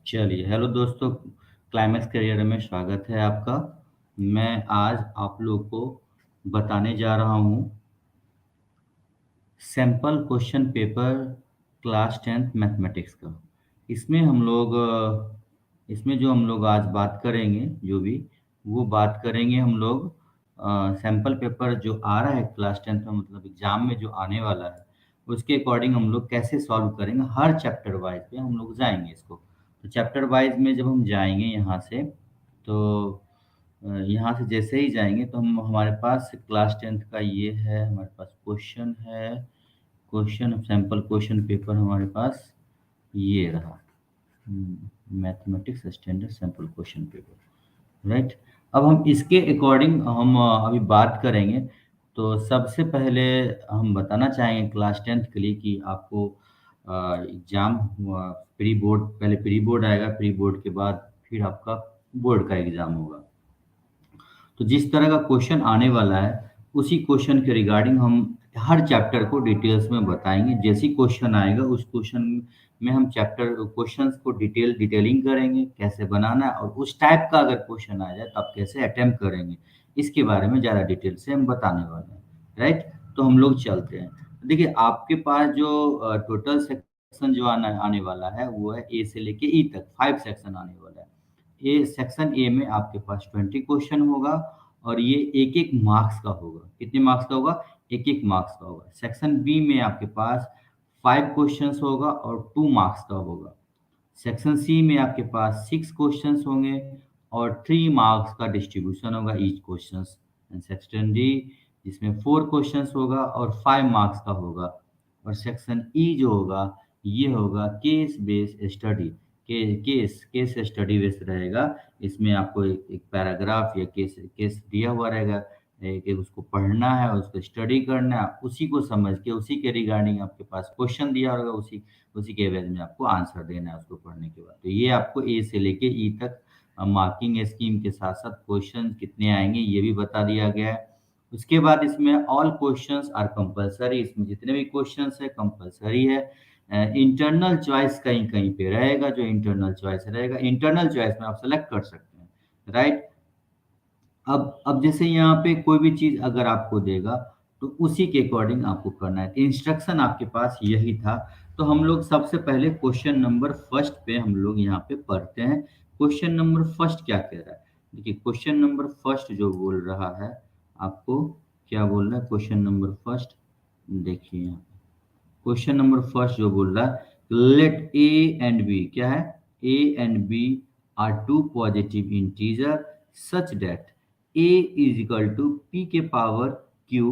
चलिए, हेलो दोस्तों, climax career में स्वागत है आपका। मैं आज आप लोग को बताने जा रहा हूँ sample question paper class 10th mathematics का। इसमें हम लोग इसमें जो हम लोग आज बात करेंगे जो भी, वो बात करेंगे हम लोग सैंपल पेपर जो आ रहा है क्लास 10th में, मतलब एग्ज़ाम में जो आने वाला है, उसके अकॉर्डिंग हम लोग कैसे सॉल्व करेंगे, हर चैप्टर वाइज़ पे हम लोग जाएँगे इसको। तो चैप्टर वाइज़ में जब हम जाएँगे यहाँ से, तो यहाँ से जैसे ही जाएँगे तो हम हमारे पास क्लास 10th का ये है, हमारे पास क्वेश्चन है। क्वेश्चन सैंपल क्वेश्चन पेपर हमारे पास ये रहा। Mathematics standard sample question paper, right. अब हम इसके अकॉर्डिंग हम अभी बात करेंगे। तो सबसे पहले हम बताना चाहेंगे क्लास 10th के लिए कि आपको एग्ज़ाम हुआ, प्री बोर्ड, पहले प्री बोर्ड आएगा, प्री बोर्ड के बाद फिर आपका बोर्ड का एग्ज़ाम होगा। तो जिस तरह का क्वेश्चन आने वाला है, उसी क्वेश्चन के रिगार्डिंग हम हर चैप्टर को डिटेल्स में बताएँगे। जैसे ही क्वेश्चन आएगा, उस क्वेश्चन में हम चैप्टर क्वेश्चन्स को डिटेलिंग करेंगे, कैसे बनाना है, और उस टाइप का अगर क्वेश्चन आ जाए, तो आप कैसे अटेम्प्ट करेंगे, इसके बारे में ज़्यादा डिटेल से हम बताने वाले हैं, राइट? तो हम लोग चलते हैं। देखिए, आपके पास जो टोटल सेक्शन जो आना आने वाला है, वो है ए से लेके ई तक, 5 सेक्शन आने वाला है। ए सेक्शन ए में आपके पास 20 क्वेश्चन होगा और ये एक-एक मार्क्स का होगा। कितने मार्क्स का होगा? एक-एक मार्क्स का होगा। सेक्शन बी में आपके पास 5 क्वेश्चन्स होगा और 2 मार्क्स का होगा। सेक्शन सी में आपके पास 6 क्वेश्चंस होंगे और 3 मार्क्स का डिस्ट्रीब्यूशन होगा each questions. And section D जिसमें 4 क्वेश्चंस होगा और 5 मार्क्स का होगा। और सेक्शन ई जो होगा, ये होगा case based study. Case study based रहेगा। इसमें आपको एक पैराग्राफ या केस केस दिया हुआ रहेगा, कि उसको पढ़ना है, उसको स्टडी करना है, उसी को समझ के, उसी के रिगार्डिंग आपके पास क्वेश्चन दिया होगा, उसी के एवज में आपको आंसर देना है उसको पढ़ने के बाद। तो ये आपको ए से लेके ई तक मार्किंग स्कीम के साथ-साथ क्वेश्चन कितने आएँगे, ये भी बता दिया गया है। उसके बाद इसमें ऑल क्वेश्चंस आर कंपल्सरी, इसमें जितने भी क्वेश्चंस है कंपल्सरी है। इंटरनल चॉइस कहीं-कहीं पे रहेगा, जो इंटरनल चॉइस रहेगा, इंटरनल चॉइस में आप सेलेक्ट कर सकते हैं, राइट? अब जैसे यहाँ पे कोई भी चीज़ अगर आपको देगा, तो उसी के अकॉर्डिंग आपको करना है। इंस्ट्रक्शन आपके पास यही था। तो हम लोग सबसे पहले क्वेश्चन नंबर फर्स्ट पे हम लोग यहाँ पे पढ़ते हैं। क्वेश्चन नंबर फर्स्ट क्या कह रहा है? देखिए, क्वेश्चन नंबर फर्स्ट जो बोल रहा है, आपको क्या बोल रहा है क्वेश्चन नंबर फर्स्ट? देखिए यहाँ पे। क्वेश्चन नंबर फर्स्ट जो बोल रहा है, लेट ए एंड बी, क्या है? A and B are two positive integer such that A is equal to P के पावर क्यू,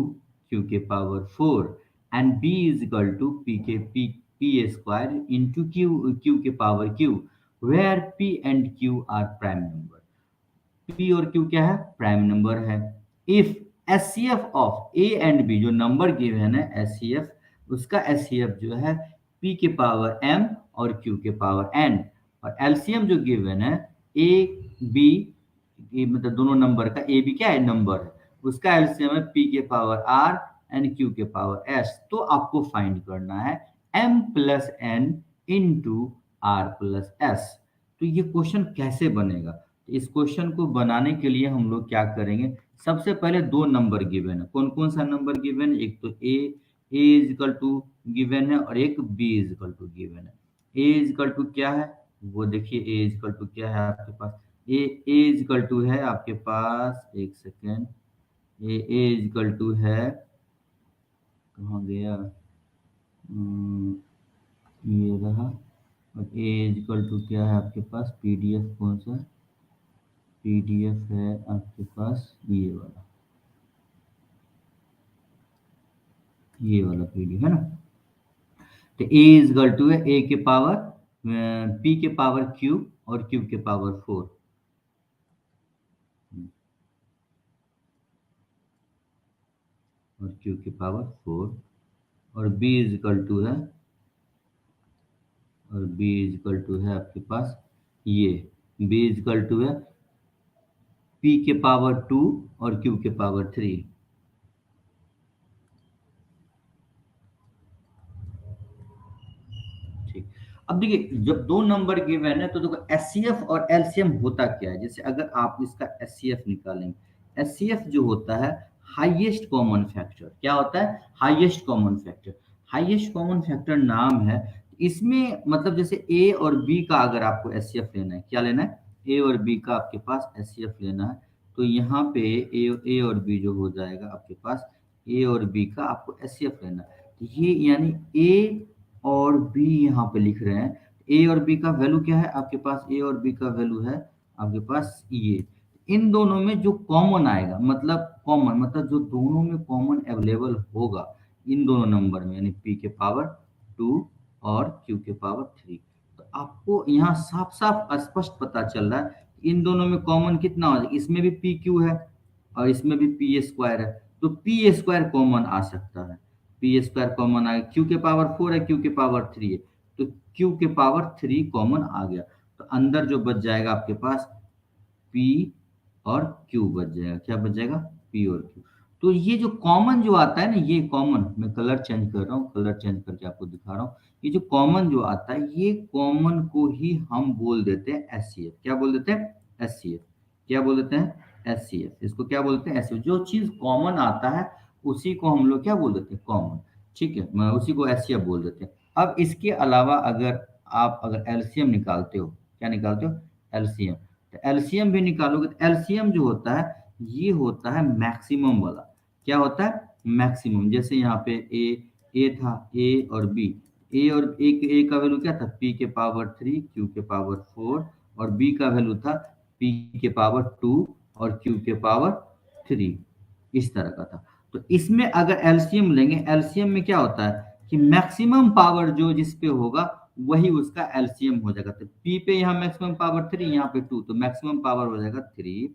क्यू के power 4 and B is equal to P square into Q, Q के power Q, where P and Q are prime number. P और Q क्या है? Prime number है। If HCF of A and B, जो number given है HCF, उसका HCF जो है पी के पावर एम और क्यू के पावर एन, और एलसीएम जो गिवन है ए बी, मतलब दोनों नंबर का, ए बी क्या है? नंबर है, उसका एलसीएम है पी के पावर आर एंड क्यू के पावर एस। तो आपको फाइंड करना है M plus N into R plus S. तो ये क्वेश्चन कैसे बनेगा? तो इस क्वेश्चन को बनाने के लिए हम लोग क्या करेंगे? सबसे पहले दो नंबर गिवन है। कौन कौन सा नंबर गिवन है? एक तो A is equal to given है और एक B is equal to given है। ए इज इक्वल टू क्या है? वो देखिए, ए इज इक्वल टू क्या है आपके पास? ए इज इक्वल टू है आपके पास, एक second, A is equal to है, कहाँ गया? हम्म, ये रहा। और ए इज इक्वल टू क्या है आपके पास? पीडीएफ कौन सा? पीडीएफ है आपके पास ये वाला पीडीएफ है ना। तो ए इज इक्वल टू है ए के पावर पी के पावर क्यू और क्यू के पावर 4, और क्यू के पावर 4, और बी इज इक्वल टू है, और बी इज इक्वल टू है आपके पास ये, बी इज इक्वल टू है पी के पावर 2 और क्यू के पावर 3। ठीक। अब देखिए जब दो नंबर गिवन है तो देखो एचसीएफ और एलसीएम होता क्या है, जैसे अगर आप इसका एचसीएफ निकालेंगे, एचसीएफ जो होता है हाईएस्ट कॉमन फैक्टर, क्या होता है highest common factor, highest common factor नाम है, इसमें मतलब जैसे ए और बी का अगर आपको एचसीएफ लेना है, क्या लेना है, ए और बी का आपके पास एचसीएफ लेना है, तो यहाँ पे ए और बी जो हो जाएगा आपके पास, ए और बी का आपको एचसीएफ लेना है, तो ये यानी ए और बी यहाँ पे लिख रहे हैं, ए और बी का वैल्यू क्या है आपके पास, ए और बी का वैल्यू है आपके पास ये, इन दोनों में जो कॉमन आएगा, मतलब कॉमन मतलब जो दोनों में कॉमन अवेलेबल होगा इन दोनों नंबर में, यानी पी के पावर 2 और क्यू के पावर 3, तो आपको यहाँ साफ साफ स्पष्ट पता चल रहा है इन दोनों में कॉमन कितना हो जाएगा, इसमें भी पी क्यू है और इसमें भी पी स्क्वायर है, तो पी स्क्वायर कॉमन आ सकता है, पी स्क्वायर कॉमन आ गया, क्यू के पावर 4 है, क्यू के पावर 3 है, तो क्यू के पावर 3 कॉमन आ गया, तो अंदर जो बच जाएगा आपके पास पी और क्यू बच जाएगा, क्या बच जाएगा पी और क्यू, तो ये जो कॉमन जो आता है ना, ये कॉमन, मैं कलर चेंज कर रहा हूँ, कलर चेंज करके आपको दिखा रहा हूँ, ये जो कॉमन जो आता है ये कॉमन को ही हम बोल देते हैं एचसीएफ, क्या बोल देते हैं एचसीएफ, क्या बोल देते हैं एचसीएफ, इसको क्या बोलते हैं एचसीएफ, जो चीज कॉमन आता है उसी को हम लोग क्या बोल देते हैं कॉमन, ठीक है, मैं उसी को एचसीएफ बोल देते हैं। अब इसके अलावा अगर आप अगर एलसीएम निकालते हो, क्या निकालते हो एलसीएम, तो एलसीएम भी निकालोगे, तो एलसीएम जो होता है ये होता है मैक्सिमम वाला, क्या होता है मैक्सिमम, जैसे यहाँ पे ए था, ए और बी, ए और ए का वैल्यू क्या था पी के पावर 3, क्यू के पावर 4, और बी का वैल्यू था पी के पावर 2 और क्यू के पावर 3, इस तरह का था, तो इसमें अगर एलसीएम लेंगे, एलसीएम में क्या होता है कि मैक्सिमम पावर जो जिस पे होगा वही उसका एलसीएम हो जाएगा, तो पी पे यहाँ मैक्सिमम पावर 3, यहाँ पे 2, तो मैक्सिमम पावर हो जाएगा 3,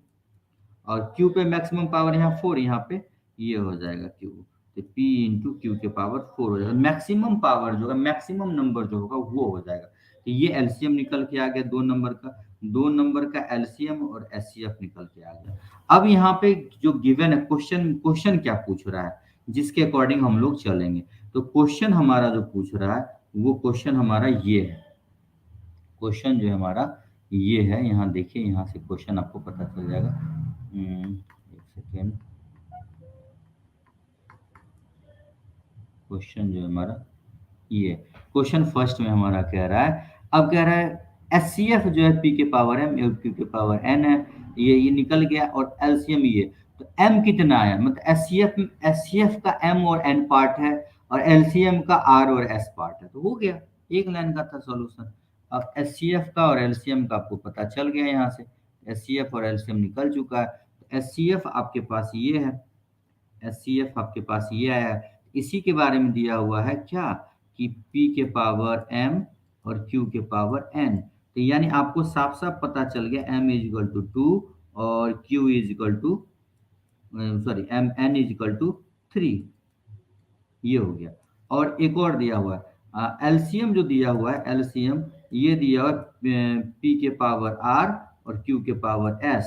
और क्यू पे मैक्सिमम पावर यहाँ 4, यहाँ पे ये हो जाएगा क्यू, तो पी इंटू क्यू के पावर 4 हो जाएगा, मैक्सिमम पावर जो है मैक्सिमम नंबर जो होगा वो हो जाएगा, तो ये एलसीएम निकल के आ गया दो नंबर का, दो नंबर का एलसीएम और एचसीएफ निकल के आ गया। अब यहाँ पे जो गिवन है क्वेश्चन, क्वेश्चन क्या पूछ रहा है जिसके अकॉर्डिंग हम लोग चलेंगे, तो क्वेश्चन हमारा जो पूछ रहा है वो क्वेश्चन हमारा ये है, क्वेश्चन जो है हमारा ये है, यहाँ देखिए यहाँ से क्वेश्चन आपको पता चल जाएगा, एक सेकेंड, क्वेश्चन जो है हमारा ये क्वेश्चन फर्स्ट में हमारा कह रहा है, अब कह रहा है एचसीएफ जो है पी के पावर एम और क्यू के पावर एन है, ये निकल गया, और एलसीएम ये, तो एम कितना आया, मतलब एचसीएफ एचसीएफ का एम और एन पार्ट है और एलसीएम का आर और एस पार्ट है, तो हो गया एक लाइन का था सॉल्यूशन। अब एचसीएफ का और एलसीएम का आपको पता चल गया, यहाँ से एचसीएफ और एलसीएम निकल चुका है, एचसीएफ आपके पास ये है, एचसीएफ आपके पास ये आया है, इसी के बारे में दिया हुआ है क्या कि P के पावर m और Q के पावर n, तो यानी आपको साफ साफ पता चल गया m इज इक्वल टू 2 और Q is equal to sorry m n is equal to 3, ये हो गया। और एक और दिया हुआ है एलसीएम, जो दिया हुआ है एलसीएम ये दिया हुआ है P के पावर r और Q के पावर s,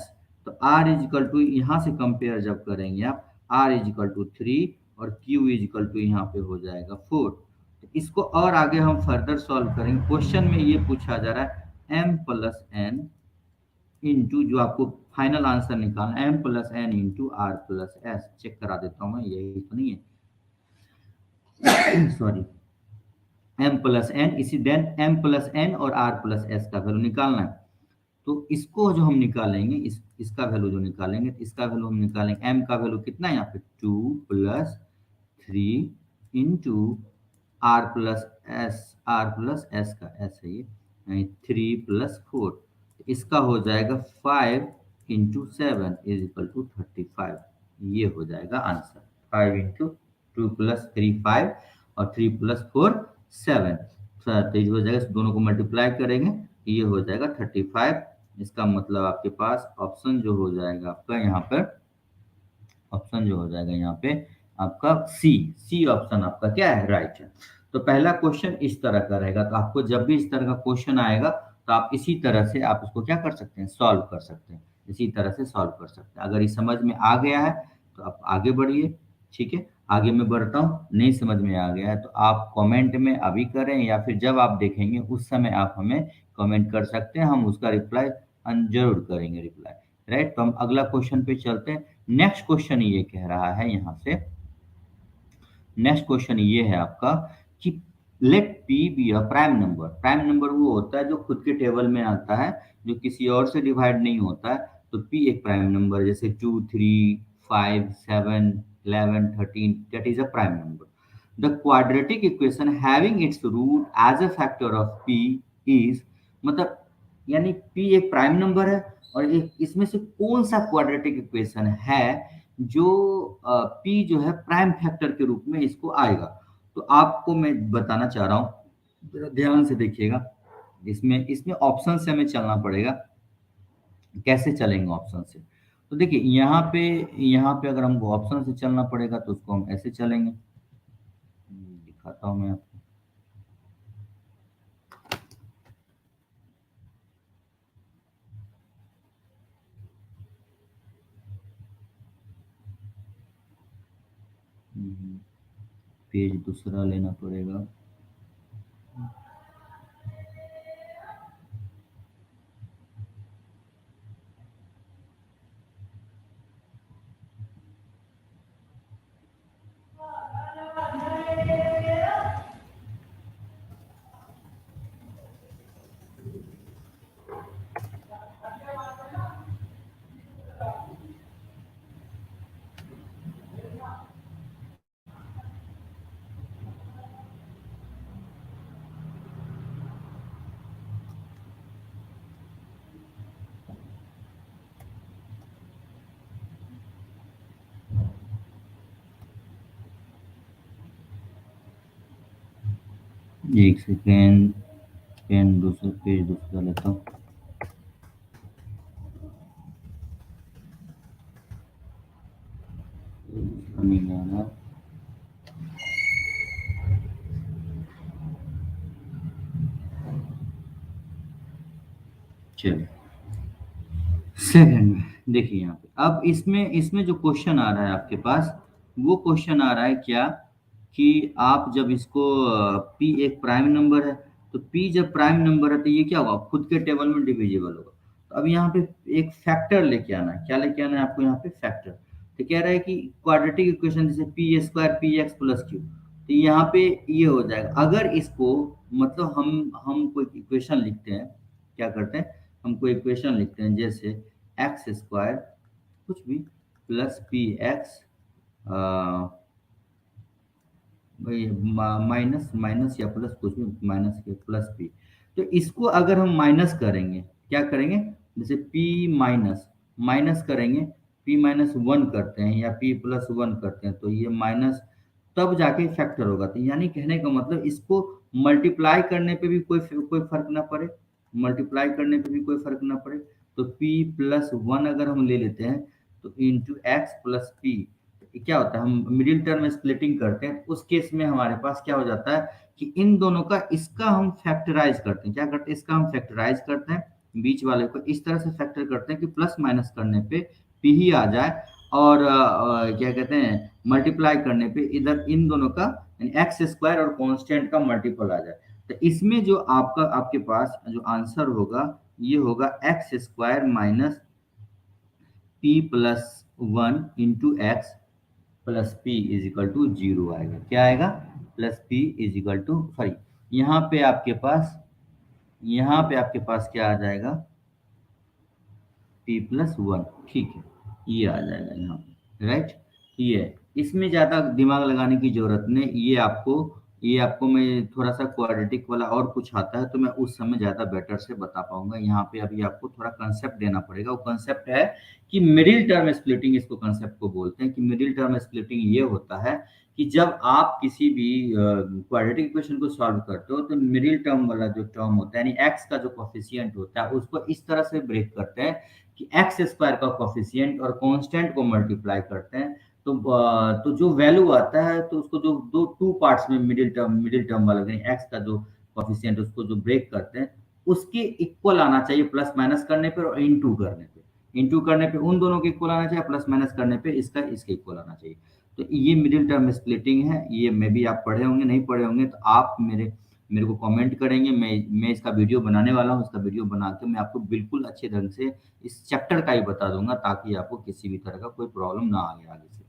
तो r इज इक्वल टू यहाँ से कंपेयर जब करेंगे आप r इज इक्वल टू 3 और Q इज इक्वल टू यहाँ पे हो जाएगा 4, तो इसको और आगे हम फर्दर सॉल्व करेंगे। क्वेश्चन में ये पूछा जा रहा है m प्लस एन इंटू, जो आपको फाइनल आंसर निकालना m plus N into R plus S, check करा देता हूँ मैं, यही तो नहीं है सॉरी, m प्लस एन, इसी देन m प्लस एन और r प्लस एस का वैल्यू निकालना है, तो इसको जो हम निकालेंगे इसका वैल्यू जो निकालेंगे, तो इसका वैल्यू हम निकालेंगे, m का वैल्यू कितना है यहाँ पे 2 plus 3 into R plus S का एस है ये, यानी 3 प्लस 4, इसका हो जाएगा 5 इंटू 7 इज इक्वल टू 35, ये हो जाएगा आंसर, 5 इंटू 2 प्लस 3 5 और 3 प्लस 4 7, तो ये हो जाएगा, दोनों को मल्टीप्लाई करेंगे ये हो जाएगा 35, इसका मतलब आपके पास ऑप्शन जो हो जाएगा आपका यहाँ पर, ऑप्शन जो हो जाएगा यहाँ पे आपका सी ऑप्शन आपका क्या है राइट है। तो पहला क्वेश्चन इस तरह का रहेगा, तो आपको जब भी इस तरह का क्वेश्चन आएगा तो आप इसी तरह से आप उसको क्या कर सकते हैं सॉल्व कर सकते हैं, इसी तरह से सॉल्व कर सकते हैं। अगर ये समझ में आ गया है तो आप आगे बढ़िए, ठीक है, आगे मैं बढ़ता हूँ, नहीं समझ में आ गया है तो आप कमेंट में अभी करें या फिर जब आप देखेंगे उस समय आप हमें कमेंट कर सकते हैं, हम उसका रिप्लाई ज़रूर करेंगे रिप्लाई, राइट? तो हम अगला क्वेश्चन पे चलते हैं। नेक्स्ट क्वेश्चन ये कह रहा है यहाँ से, नेक्स्ट क्वेश्चन ये है आपका कि let P be a prime number. Prime number वो होता है जो खुद के टेबल में आता है, जो किसी और से डिवाइड नहीं होता है। तो पी एक प्राइम नंबर जैसे 2, 3, 5, 7, 11, 13 that is a prime number. The quadratic equation having its root as a factor of P is, मतलब यानी पी एक प्राइम नंबर है और एक इसमें से कौन सा क्वाड्रेटिक इक्वेशन है जो पी जो है प्राइम फैक्टर के रूप में इसको आएगा। तो आपको मैं बताना चाह रहा हूँ, जरा ध्यान से देखिएगा। इसमें इसमें ऑप्शन से हमें चलना पड़ेगा। कैसे चलेंगे ऑप्शन से? तो देखिए यहाँ पे अगर हमको ऑप्शन से चलना पड़ेगा तो उसको हम ऐसे चलेंगे। दिखाता हूँ मैं आपको। पेज दूसरा लेना पड़ेगा। एक सेकेंड, पेन दूसरा पेज दूसरा लेता हूँ। नहीं आ रहा। चलिए सेकंड में देखिए यहाँ पे अब इसमें इसमें जो क्वेश्चन आ रहा है आपके पास, वो क्वेश्चन आ रहा है क्या कि आप जब इसको पी एक प्राइम नंबर है, तो पी जब प्राइम नंबर है तो ये क्या होगा, खुद के टेबल में डिविजिबल होगा। तो अब यहाँ पे एक फैक्टर लेके आना है। क्या लेके आना है आपको यहाँ पे? फैक्टर। तो कह रहा है कि क्वाड्रेटिक इक्वेशन जैसे P square P x plus Q, तो यहाँ पे ये हो जाएगा। अगर इसको मतलब हम कोई इक्वेशन लिखते हैं, क्या करते हैं, हम कोई इक्वेशन लिखते हैं जैसे एक्स स्क्वायर कुछ भी plus P x minus minus या प्लस कुछ भी माइनस के प्लस पी। तो इसको अगर हम माइनस करेंगे, क्या करेंगे, जैसे पी माइनस माइनस करेंगे, पी माइनस वन करते हैं या पी प्लस वन करते हैं, तो ये माइनस तब जाके फैक्टर होगा। तो यानी कहने का मतलब इसको मल्टीप्लाई करने पे भी कोई फर्क ना पड़े, मल्टीप्लाई करने पे भी कोई फर्क ना पड़े। तो p प्लस वन अगर हम ले लेते हैं तो इंटू एक्स प्लस पी, क्या होता है, हम मिडिल टर्म स्प्लिटिंग करते हैं, उस केस में हमारे पास क्या हो जाता है कि इन दोनों का इसका हम फैक्टराइज करते हैं। क्या करते हैं, इसका हम फैक्टराइज करते हैं, बीच वाले को इस तरह से फैक्टर करते हैं कि प्लस माइनस करने पे पी ही आ जाए, और क्या कहते हैं, मल्टीप्लाई करने पे इधर इन दोनों का एक्स स्क्वायर और कांस्टेंट का मल्टीपल आ जाए। तो इसमें जो आपका आपके पास जो आंसर होगा ये होगा X square minus P plus one into X plus P is equal to zero आएगा। क्या आएगा? Plus P is equal to sorry, यहाँ पे आपके पास यहाँ पे आपके पास क्या आ जाएगा, पी प्लस वन। ठीक है, ये आ जाएगा यहाँ पे, राइट। ये इसमें ज़्यादा दिमाग लगाने की जरूरत नहीं, ये आपको मैं थोड़ा सा क्वाड्रेटिक वाला और कुछ आता है तो मैं उस समय ज़्यादा बेटर से बता पाऊंगा। यहाँ पे अभी आपको थोड़ा कंसेप्ट देना पड़ेगा। वो कंसेप्ट है कि मिडिल टर्म स्प्लिटिंग, इसको कंसेप्ट को बोलते हैं कि मिडिल टर्म स्प्लिटिंग ये होता है कि जब आप किसी भी क्वाड्रेटिक इक्वेशन को सॉल्व करते हो तो मिडिल टर्म वाला जो टर्म होता है, यानी एक्स का जो कोफिशिएंट होता है, उसको इस तरह से ब्रेक करते हैं कि एक्स स्क्वायर का कोफिशिएंट और कांस्टेंट को मल्टीप्लाई करते हैं। तो जो वैल्यू आता है तो उसको जो दो टू पार्ट्स में मिडिल टर्म वाला यानी एक्स का जो कोफिशिएंट उसको जो ब्रेक करते हैं, उसके इक्वल आना चाहिए प्लस माइनस करने पर और इनटू करने पे। इनटू करने पे उन दोनों के इक्वल आना चाहिए, प्लस माइनस करने पे इसका इसके इक्वल आना चाहिए। तो ये मिडिल टर्म स्प्लिटिंग है, ये मे बी आप पढ़े होंगे, नहीं पढ़े होंगे तो आप मेरे को कमेंट करेंगे, मैं इसका वीडियो बनाने वाला हूँ, इसका वीडियो बना के मैं आपको बिल्कुल अच्छे ढंग से इस चैप्टर का ही बता दूंगा, ताकि आपको किसी भी तरह का कोई प्रॉब्लम ना आए आगे से।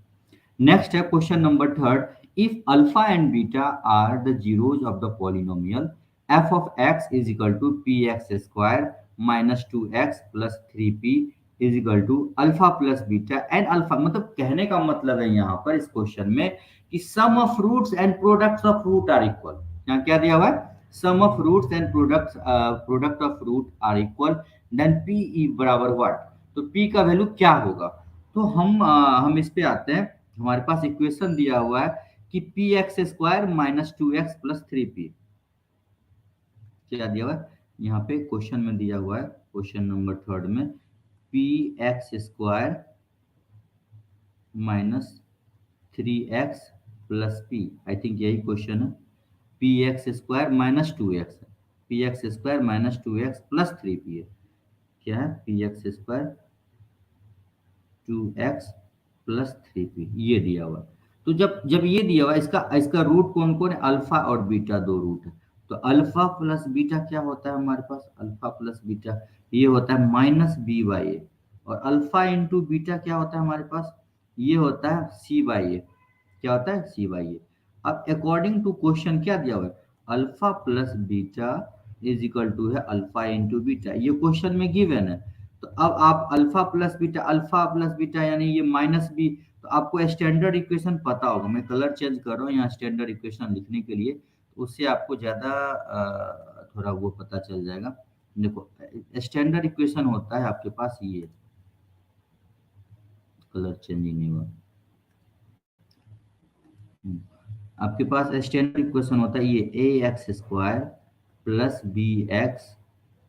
Next है question number third, if alpha and beta are the zeros of the polynomial F of X is equal to P X square minus two X plus three P is equal to alpha plus beta and alpha, मतलब कहने का मतलब है यहाँ पर इस question में कि sum of roots and products of root are equal. यहाँ क्या दिया हुआ है, sum of roots and product of root are equal, then P बराबर व्हाट, तो पी का वैल्यू क्या होगा। तो हम इस पे आते हैं, हमारे पास इक्वेशन दिया हुआ है कि P X square minus two X plus three P, क्या दिया हुआ है यहाँ पे क्वेश्चन में दिया हुआ है, क्वेश्चन नंबर थर्ड में P X square minus three X plus P, I think यही क्वेश्चन है, P X square minus two X, P X square minus two X plus three P है, क्या है P X square two X plus three P, ये दिया हुआ है। तो जब जब ये दिया हुआ है, इसका इसका रूट कौन कौन है, अल्फा और बीटा दो रूट है। तो अल्फा प्लस बीटा क्या होता है हमारे पास, अल्फा प्लस बीटा ये होता है माइनस बी बाई ए, और अल्फा इंटू बीटा क्या होता है हमारे पास, ये होता है सी बाई ए, क्या होता है सी बाई ए। अब अकॉर्डिंग टू क्वेश्चन क्या दिया हुआ है, alpha plus beta is equal to है अल्फा इंटू बीटा, ये क्वेश्चन में गिवन है। तो अब आप अल्फा प्लस बीटा यानी ये माइनस बी, तो आपको स्टैंडर्ड इक्वेशन पता होगा, मैं कलर चेंज कर रहा हूँ यहाँ स्टैंडर्ड इक्वेशन लिखने के लिए, तो उससे आपको ज़्यादा थोड़ा वो पता चल जाएगा। देखो स्टैंडर्ड इक्वेशन होता है आपके पास ये, कलर चेंजिंग नहीं हुआ, आपके पास स्टैंडर्ड इक्वेशन होता है ये A x square plus B x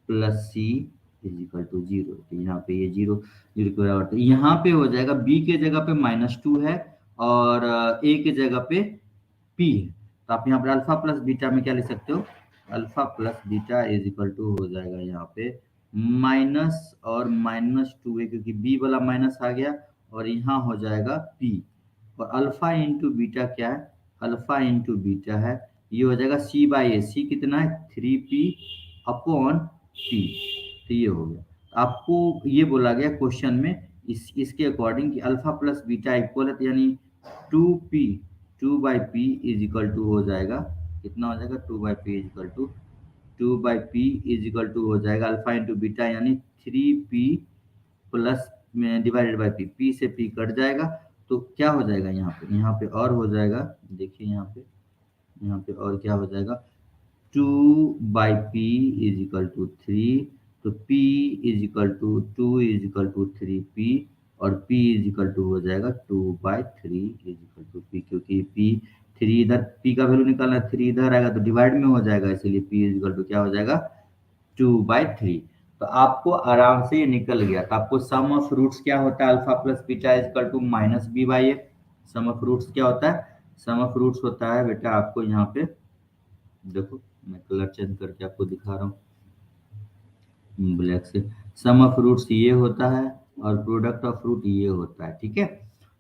plus C is equal to zero, तो यहाँ पे ये जीरो जीरो के बराबर, तो यहाँ पे हो जाएगा बी के जगह पे माइनस टू है और ए के जगह पे पी है, तो आप यहाँ पे अल्फा प्लस बीटा में क्या लिख सकते हो, alpha plus beta is equal to हो जाएगा यहाँ पे माइनस और माइनस टू है, क्योंकि बी वाला माइनस आ गया, और यहाँ हो जाएगा पी, और अल्फा इंटू बीटा क्या है, अल्फा इंटू बीटा है, ये हो जाएगा सी बाई ए, सी कितना है थ्री पी अपॉन पी, तो ये हो गया। तो आपको ये बोला गया क्वेश्चन में इसके अकॉर्डिंग कि अल्फा प्लस बीटा इक्वल है, तो यानी two P, two by P is equal to हो जाएगा, कितना हो जाएगा two by P is equal to, two by P is equal to हो जाएगा अल्फा इंटू बीटा यानी थ्री पी प्लस में डिवाइडेड बाई पी, पी से पी कट जाएगा, तो क्या हो जाएगा यहाँ पे और हो जाएगा, देखिए यहाँ पे और क्या हो जाएगा, two by P is equal to three, तो P is equal to two is equal to three P, और पी इज इक्वल टू हो जाएगा two by three is equal to P, क्योंकि पी थ्री इधर पी का value निकालना है, three इधर आएगा तो डिवाइड में हो जाएगा, इसीलिए पी इज इक्वल टू क्या हो जाएगा टू बाई थ्री। तो आपको आराम से ये निकल गया, तो आपको सम ऑफ रूट्स क्या होता है, alpha plus beta is equal to minus B by A, sum of roots क्या होता है, सम ऑफ रूट्स होता है बेटा आपको यहाँ पे, देखो मैं कलर चेंज करके आपको दिखा रहा हूँ ब्लैक से, सम ऑफ रूट्स ये होता है और प्रोडक्ट ऑफ रूट ये होता है, ठीक है।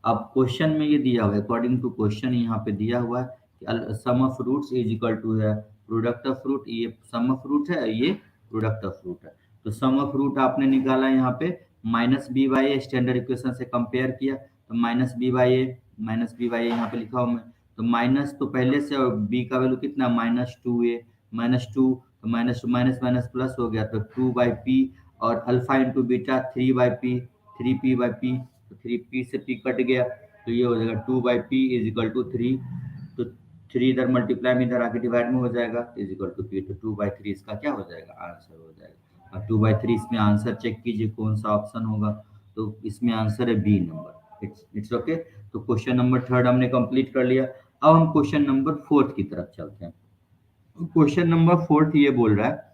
अब क्वेश्चन में ये दिया हुआ है, अकॉर्डिंग टू क्वेश्चन यहाँ पे दिया हुआ है कि sum of roots is equal to है प्रोडक्ट ऑफ रूट, ये सम ऑफ रूट है, ये प्रोडक्ट ऑफ रूट है। तो सम ऑफ रूट आपने निकाला यहाँ पे minus B by A, standard equation से कंपेयर किया, तो minus B by A, minus B by A यहाँ पे लिखा हूँ मैं, तो माइनस तो पहले से, और बी का वैल्यू कितना minus two A, minus two, तो minus two minus minus plus हो गया, तो टू बाई पी, और alpha into beta three by P, three P by P, तो थ्री पी से पी कट गया, तो ये हो जाएगा two by P is equal to three, तो थ्री इधर मल्टीप्लाई में इधर आके डिवाइड में हो जाएगा इज इक्वल टू पी, तो टू बाई थ्री इसका क्या हो जाएगा आंसर हो जाएगा, और टू बाई थ्री इसमें आंसर चेक कीजिए कौन सा ऑप्शन होगा, तो इसमें आंसर है बी नंबर, इट्स ओके। तो क्वेश्चन नंबर थर्ड हमने कंप्लीट कर लिया। अब हम क्वेश्चन नंबर फोर्थ की तरफ चलते हैं। क्वेश्चन नंबर फोर्थ ये बोल रहा है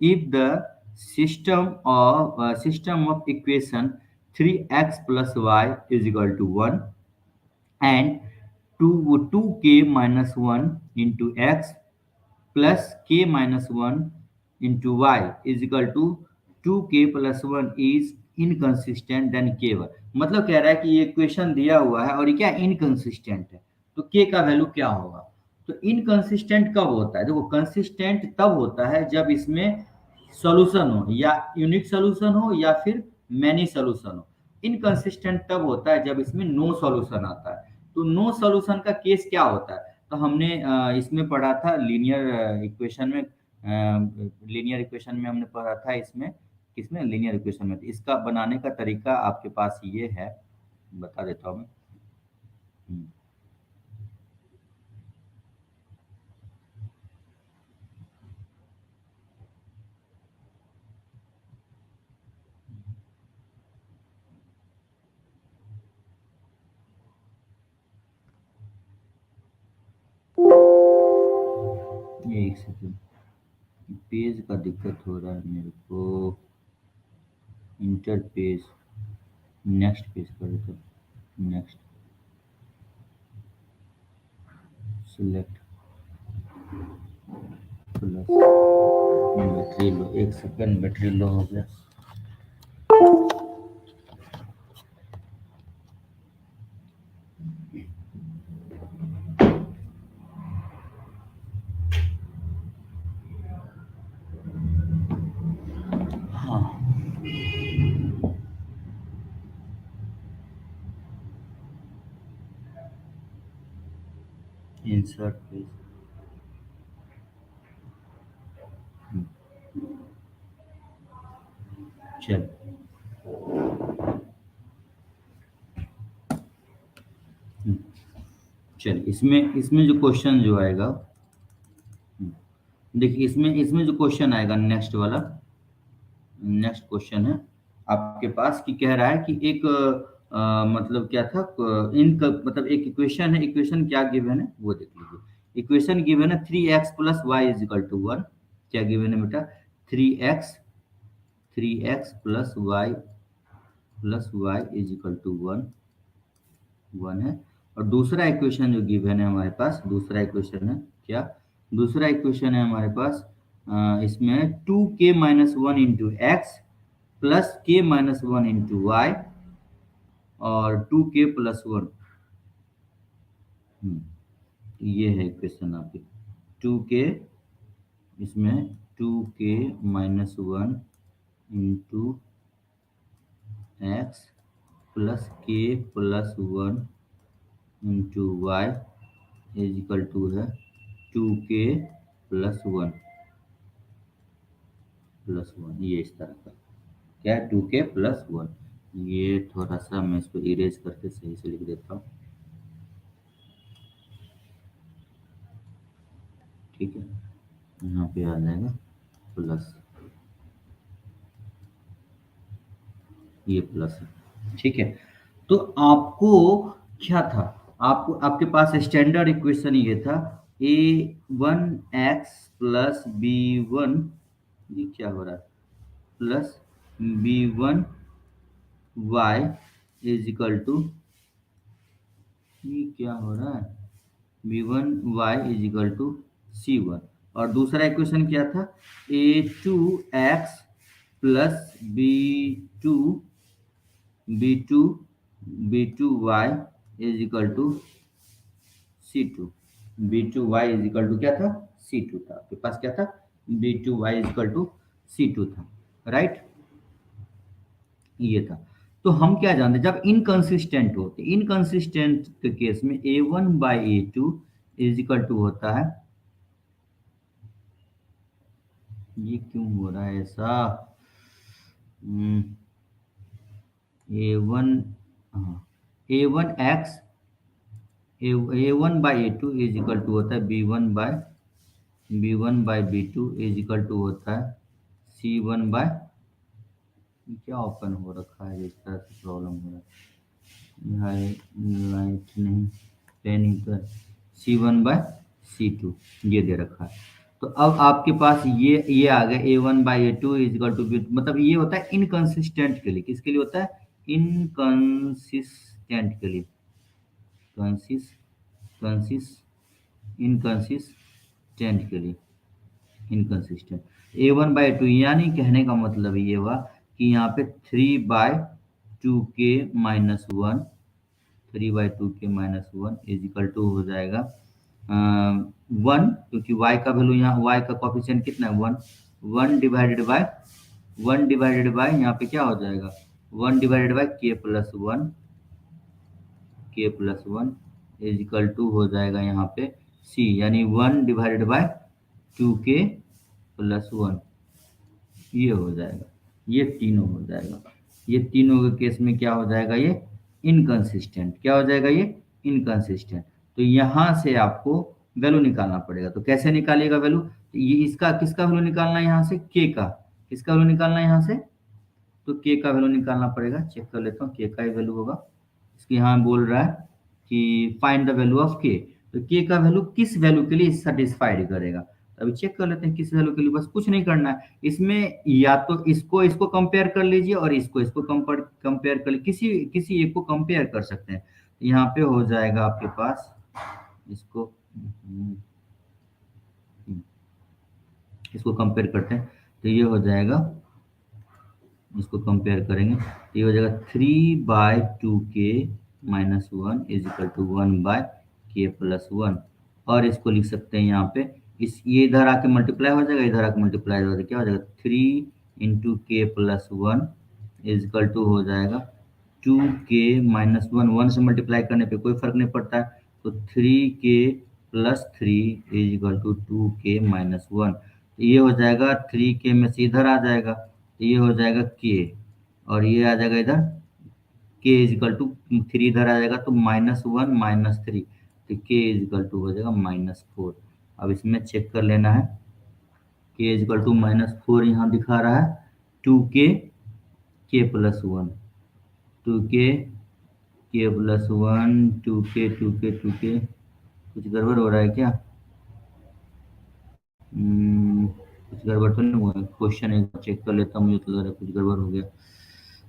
if the system of equation 3x plus y is equal to 1 and 2k minus 1 into x plus k minus 1 into y is equal to 2k plus 1 is inconsistent then k1, मतलब कह रहा है कि ये इक्वेशन दिया हुआ है और ये क्या इनकंसिस्टेंट है, तो के का वैल्यू क्या होगा। तो इनकंसिस्टेंट कब होता है, देखो कंसिस्टेंट तब होता है जब इसमें सॉल्यूशन हो, या यूनिक सॉल्यूशन हो या फिर मैनी सॉल्यूशन हो। इनकंसिस्टेंट तब होता है जब इसमें नो सॉल्यूशन आता है। तो नो सॉल्यूशन का केस क्या होता है, तो हमने इसमें पढ़ा था लीनियर इक्वेशन में, लीनियर इक्वेशन में हमने पढ़ा था इसमें, किसमें, लीनियर इक्वेशन में। तो इसका बनाने का तरीका आपके पास ये है, बता देता हूँ मैं। हम्म, ये एक सेकंड, पेज का दिक्कत हो रहा है मेरे को, इंटर पेज, नेक्स्ट पेज कर देता हूँ, next, select plus, battery low, एक सेकंड बैटरी लो हो गया। हाँ, इंसर्ट पेज, चल, हम्म, चल इसमें इसमें जो क्वेश्चन जो आएगा, देखिए इसमें इसमें जो क्वेश्चन आएगा नेक्स्ट वाला, नेक्स्ट क्वेश्चन है आपके पास कि कह रहा है कि एक मतलब क्या था, मतलब एक इक्वेशन है, इक्वेशन क्या गिवन है वो देख लीजिए। इक्वेशन गिवन है 3x plus Y is equal to 1। क्या गिवन है बेटा, 3x, 3x plus Y is equal to 1, 1 है। और दूसरा इक्वेशन जो गिवन है हमारे पास, दूसरा इक्वेशन है क्या, दूसरा इक्वेशन है हमारे पास इसमें 2k-1 into X plus k-1 into Y और 2k+1। ये है इक्वेशन आपकी, 2k, इसमें 2k-1 into X plus k+1 into Y is equal to है 2k+1 ये इस तरह का, क्या है 2k+1। ये थोड़ा सा मैं इसको इरेज करके सही से लिख देता हूँ, ठीक है, यहाँ पे आ जाएगा प्लस, ये प्लस है, ठीक है। तो आपको क्या था, आपको आपके पास स्टैंडर्ड इक्वेशन ये था, a1x प्लस b1, ये क्या हो रहा है, plus b1y is equal to, ये क्या हो रहा है, b1y is equal to c1। और दूसरा इक्वेशन क्या था, a2x plus b2 b2y is equal to c2, b2y is equal to क्या था, c2 था आपके पास, क्या था, b2y is equal to c2 था, राइट, ये था। तो हम क्या जानते हैं, जब इनकंसिस्टेंट होते, इनकंसिस्टेंट के केस में a1/a2 इज इक्वल टू होता है, ये क्यों हो रहा है ऐसा, a1, हाँ, a1x, a1/a2 is equal to होता है b1/b2 इज इक्वल टू होता है c1 बाय, क्या ओपन हो रखा है, इस तरह से प्रॉब्लम हो रहा है, यहाँ लाइट नहीं, पेन ही तो है, c1/c2 ये दे रखा है। तो अब आपके पास ये आ गया a1/a2 is equal to B, मतलब ये होता है इनकंसिस्टेंट के लिए, किसके लिए होता है, इनकंसिस्टेंट के लिए, कंसिस कंसिस इनकंसिस्टेंट के लिए, इनकंसिस्टेंट, a1/2, यानी कहने का मतलब ये हुआ कि यहाँ पे 3/2 two K minus one, 3/2k-1 is equal to हो जाएगा 1, क्योंकि y का वैल्यू यहाँ y का कोफिशिएंट कितना है 1, 1 डिवाइडेड बाय यहाँ पे क्या हो जाएगा 1/k+1, k+1 is equal to हो जाएगा यहाँ पे c, यानी 1/2k+1 ये हो जाएगा, ये तीनों हो जाएगा। ये तीनों के केस में क्या हो जाएगा, ये इनकंसिस्टेंट, क्या हो जाएगा ये इनकंसिस्टेंट। तो यहाँ से आपको वैल्यू निकालना पड़ेगा। तो कैसे निकालिएगा वैल्यू, तो ये इसका किसका वैल्यू निकालना है यहाँ से, के का, किसका वैल्यू निकालना है यहाँ से, तो के का वैल्यू निकालना पड़ेगा। चेक कर लेता हूँ के का ही वैल्यू होगा, इसके यहाँ बोल रहा है कि फाइंड द वैल्यू ऑफ के, तो के का वैल्यू किस वैल्यू के लिए सेटिस्फाइड करेगा। तो अभी चेक कर लेते हैं किस वैल्यू के लिए, बस कुछ नहीं करना है इसमें, या तो इसको कंपेयर कर लीजिए और इसको कंपेयर कर लीजिए, किसी एक को कंपेयर कर सकते हैं। तो यहाँ पे हो जाएगा आपके पास इसको इसको कंपेयर करते हैं, तो ये हो जाएगा, इसको कंपेयर करेंगे तो ये हो जाएगा 3/2k-1 is equal to 1/k+1, और इसको लिख सकते हैं यहाँ पे, ये इधर आके मल्टीप्लाई हो जाएगा, इधर आके मल्टीप्लाई हो जाएगा, क्या हो जाएगा 3 × k+1 इज इक्वल टू हो जाएगा 2k-1, 1 से मल्टीप्लाई करने पे कोई फर्क नहीं पड़ता है, तो 3k+3 is equal to 2k-1, तो ये हो जाएगा 3k में से इधर आ जाएगा, तो ये हो जाएगा k, और ये आ जाएगा इधर k इज इक्वल टू 3 इधर आ जाएगा, तो -1 - 3, तो k इज इक्वल टू हो जाएगा -4। अब इसमें चेक कर लेना है, k इज इक्वल टू -4 यहाँ दिखा रहा है, 2k k+1, 2k k+1, 2k कुछ गड़बड़ हो रहा है क्या, कुछ गड़बड़ तो नहीं हुआ है, क्वेश्चन एक बार चेक कर लेता हूँ, मुझे तो लग रहा है कुछ गड़बड़ हो गया।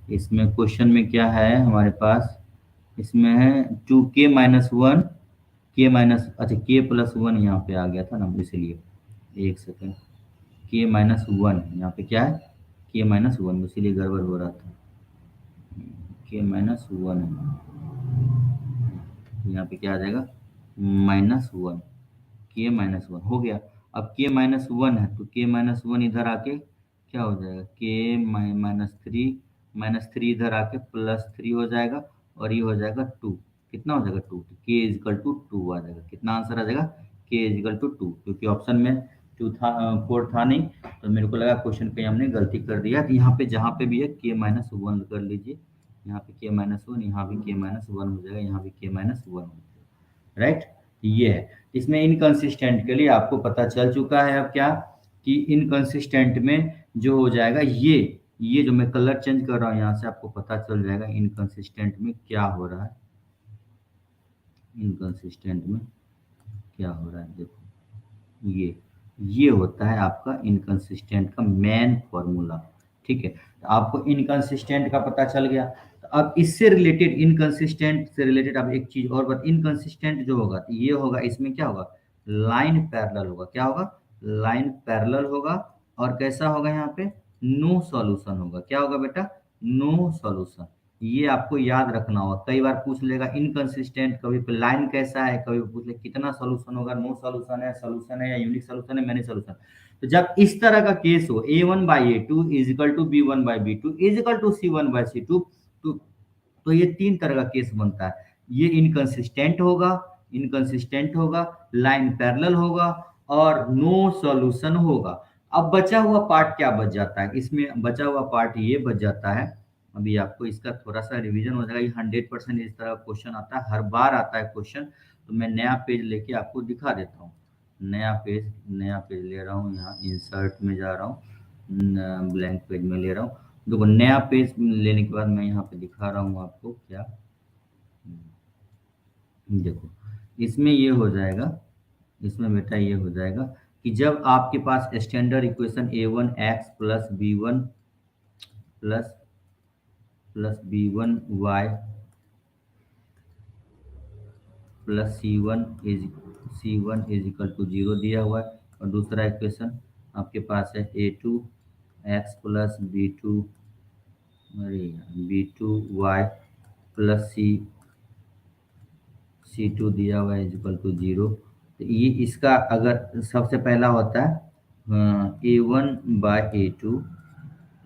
इसमें क्वेश्चन में क्या है हमारे पास, इसमें है 2k-1, अच्छा k+1 यहाँ पे आ गया था ना, इसलिए एक सेकेंड, k-1 यहाँ पे क्या है k-1, इसीलिए गड़बड़ हो रहा था, k-1 है, यहाँ पे क्या आ जाएगा -1, k-1 हो गया। अब k-1 है तो k-1 इधर आके क्या हो जाएगा, k-3 इधर आके +3 हो जाएगा, और ये हो जाएगा 2, कितना हो जाएगा 2, k इज इक्वल टू 2 आ जाएगा, कितना आंसर आ जाएगा k इज इक्वल टू 2, क्योंकि ऑप्शन में 2 था 4 था नहीं, तो मेरे को लगा क्वेश्चन पे हमने गलती कर दिया। तो यहाँ पे जहाँ पे भी है k-1 कर लीजिए, यहाँ पे k-1, यहाँ भी k-1 हो जाएगा, यहाँ भी k-1 हो जाएगा, राइट। ये है, इसमें इनकंसिस्टेंट के लिए आपको पता चल चुका है अब क्या, कि इनकंसिस्टेंट में जो हो जाएगा, ये जो मैं कलर चेंज कर रहा हूँ यहाँ से आपको पता चल जाएगा इनकंसिस्टेंट में क्या हो रहा है, इनकंसिस्टेंट में क्या हो रहा है, देखो ये होता है आपका इनकंसिस्टेंट का मेन फॉर्मूला, ठीक है। तो आपको इनकंसिस्टेंट का पता चल गया, तो अब इससे रिलेटेड, इनकंसिस्टेंट से रिलेटेड अब एक चीज और बात, इनकंसिस्टेंट जो होगा तो ये होगा, इसमें क्या होगा, लाइन पैरेलल होगा, क्या होगा, लाइन पैरेलल होगा, और कैसा होगा यहाँ पे, नो सॉल्यूशन होगा, क्या होगा बेटा, नो सॉल्यूशन। ये आपको याद रखना होगा, कई बार पूछ लेगा इनकंसिस्टेंट, कभी पे लाइन कैसा है, कभी पूछ ले कितना सॉल्यूशन होगा, नो सॉल्यूशन है या यूनिक सॉल्यूशन है, मैनी सॉल्यूशन। तो जब इस तरह का केस हो, a1/a2 is equal to b1/b2 is equal to c1/c2, तो ये 3 तरह का केस बनता है। ये इनकंसिस्टेंट होगा, लाइन पैरेलल होगा, और नो सॉल्यूशन होगा। अब बचा हुआ पार्ट क्या बच जाता है, इसमें बचा हुआ पार्ट ये बच जाता है, अभी आपको इसका थोड़ा सा रिवीजन हो जाएगा, ये 100% इस तरह क्वेश्चन आता है, हर बार आता है क्वेश्चन, तो मैं नया पेज लेके आपको दिखा देता हूँ। नया पेज ले रहा हूँ, यहाँ इंसर्ट में जा रहा हूँ, ब्लैंक पेज में ले रहा हूँ। देखो नया पेज लेने के बाद मैं यहाँ पे दिखा रहा हूँ आपको क्या, देखो इसमें ये हो जाएगा, इसमें बेटा ये हो जाएगा कि जब आपके पास standard equation a1x plus b1y plus c1 is equal to 0 दिया हुआ है, और दूसरा इक्वेशन आपके पास है a2x प्लस अरे B two Y plus C two दिया हुआ है इक्वल टू जीरो। तो ये इसका अगर सबसे पहला होता है A one by A two,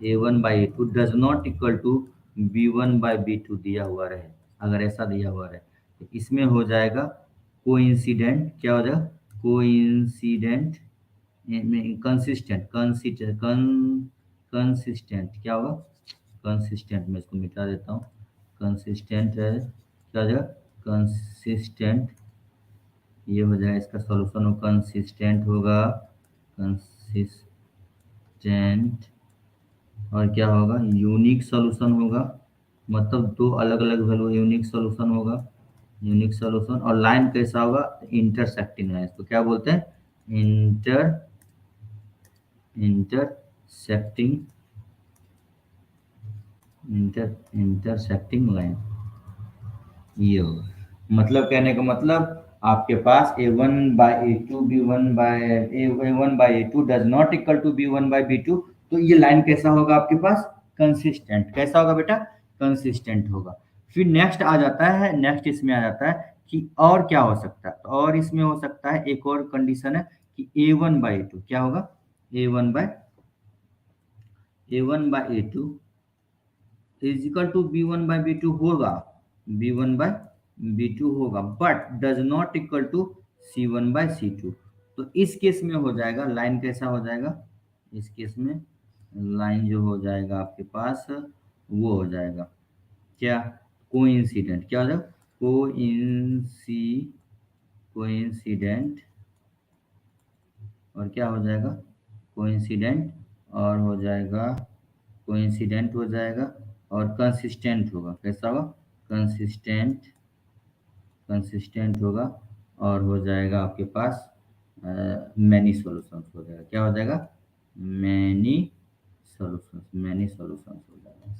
A one by A two does not equal to B one by B two दिया हुआ रहे, अगर ऐसा दिया हुआ रहे तो इसमें हो जाएगा कोइंसिडेंट, क्या हो जाएगा कोइंसिडेंट में कंसिस्टेंट, कंसिस्टेंट क्या होगा कंसिस्टेंट, मैं इसको मिटा देता हूँ। कंसिस्टेंट है, क्या हो जाएगा कंसिस्टेंट, ये हो जाएगा इसका सॉल्यूशन हो कंसिस्टेंट होगा, कंसिस्टेंट। और क्या होगा यूनिक सॉल्यूशन होगा, मतलब दो अलग अलग वैल्यू यूनिक सॉल्यूशन होगा, यूनिक सॉल्यूशन। और लाइन कैसा होगा इंटरसेक्टिंग लाइन, इसको क्या बोलते हैं इंटरसेक्टिंग, इंटरसेक्टिंग लाइन, ये होगा। मतलब कहने का मतलब आपके पास A one by A two B one by A one by A two does not equal to B one by B two, तो ये लाइन कैसा होगा आपके पास कंसिस्टेंट, कैसा होगा बेटा कंसिस्टेंट होगा। फिर नेक्स्ट आ जाता है, नेक्स्ट इसमें आ जाता है कि और क्या हो सकता है, तो और इसमें हो सकता है एक और कंडीशन है कि A one by A two क्या होगा A one by A two is equal to B one by B two होगा, B one by B two होगा, but does not equal to C one by C two. तो इस case में हो जाएगा line कैसा हो जाएगा, इस केस में लाइन जो हो जाएगा आपके पास वो हो जाएगा क्या कोइंसिडेंट, क्या हो जाएगा कोइंसिडेंट, और क्या हो जाएगा कोइंसिडेंट, और हो जाएगा कोइंसिडेंट हो जाएगा, और कंसिस्टेंट होगा, कैसा होगा कंसिस्टेंट, कंसिस्टेंट होगा। और हो जाएगा आपके पास मैनी सॉल्यूशंस हो जाएगा, क्या हो जाएगा मैनी सॉल्यूशंस, मैनी सॉल्यूशंस हो जाएगा,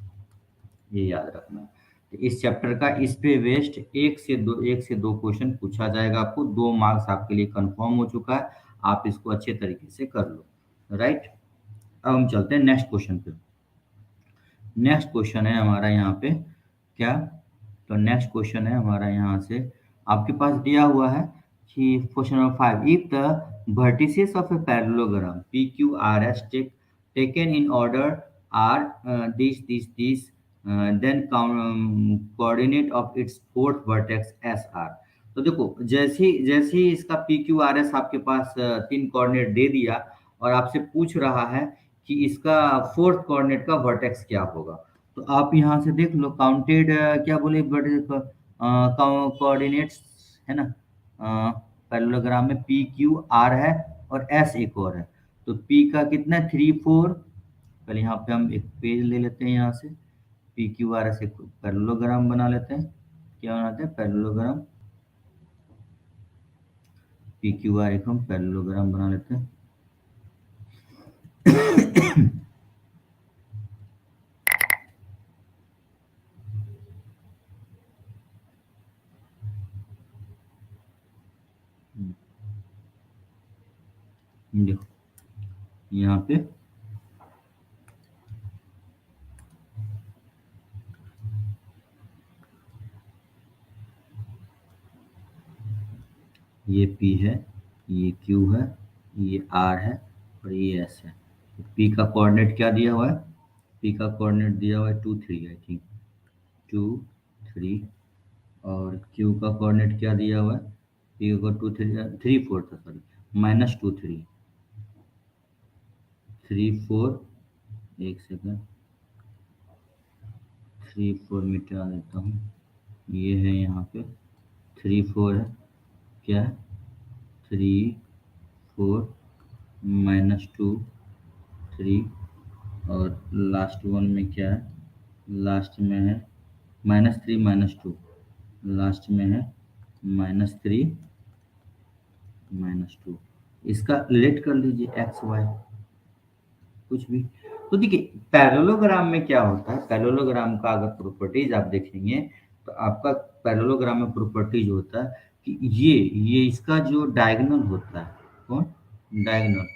ये याद रखना है। तो इस चैप्टर का इस पे वेस्ट एक से दो क्वेश्चन पूछा जाएगा आपको, 2 मार्क्स आपके लिए कंफर्म हो चुका है, आप इसको अच्छे तरीके से कर लो, राइट। अब हम चलते हैं नेक्स्ट क्वेश्चन पे। नेक्स्ट क्वेश्चन है हमारा यहाँ पे क्या, तो नेक्स्ट क्वेश्चन है हमारा यहाँ से आपके पास दिया हुआ है कि question number 5, if the vertices of a parallelogram PQRS taken in order are these then coordinate of its fourth vertex SR। तो देखो जैसे ही इसका PQRS आपके पास 3 कोऑर्डिनेट दे दिया और आपसे पूछ रहा है कि इसका फोर्थ कोऑर्डिनेट का वर्टेक्स क्या होगा, तो आप यहाँ से देख लो काउंटेड क्या बोले कोऑर्डिनेट्स है ना, पैरेललोग्राम में पी क्यू आर है और एस एक और है, तो पी का कितना है 3 4। पहले यहाँ पे हम एक पेज ले लेते हैं, यहाँ से पी क्यू आर एस एक पैरेललोग्राम बना लेते हैं, क्या बनाते हैं पैरेललोग्राम, पी क्यू आर एक हम पैरेललोग्राम बना लेते हैं। देखो यहाँ पे ये P है, ये Q है, ये R है और ये S है। तो P का कोऑर्डिनेट क्या दिया हुआ है, P का कोऑर्डिनेट दिया हुआ है 2 3 आई थिंक 2 3, और Q का कोऑर्डिनेट क्या दिया हुआ है, P का 2 3 3 4 था सॉरी, -2 3 3 4, एक सेकंड 3 4 मिटा देता हूँ, ये है यहाँ पे 3 4 है, क्या है 3 4 -2 3, और लास्ट वन में क्या है, लास्ट में है -3 -2, लास्ट में है -3 -2। इसका रिलेट कर लीजिए एक्स वाई कुछ भी। तो देखिए पैरेललोग्राम में क्या होता है, पैरेललोग्राम का अगर प्रॉपर्टीज आप देखेंगे तो आपका पैरेललोग्राम में प्रॉपर्टीज होता है कि ये इसका जो डायगोनल होता है, कौन डायगोनल,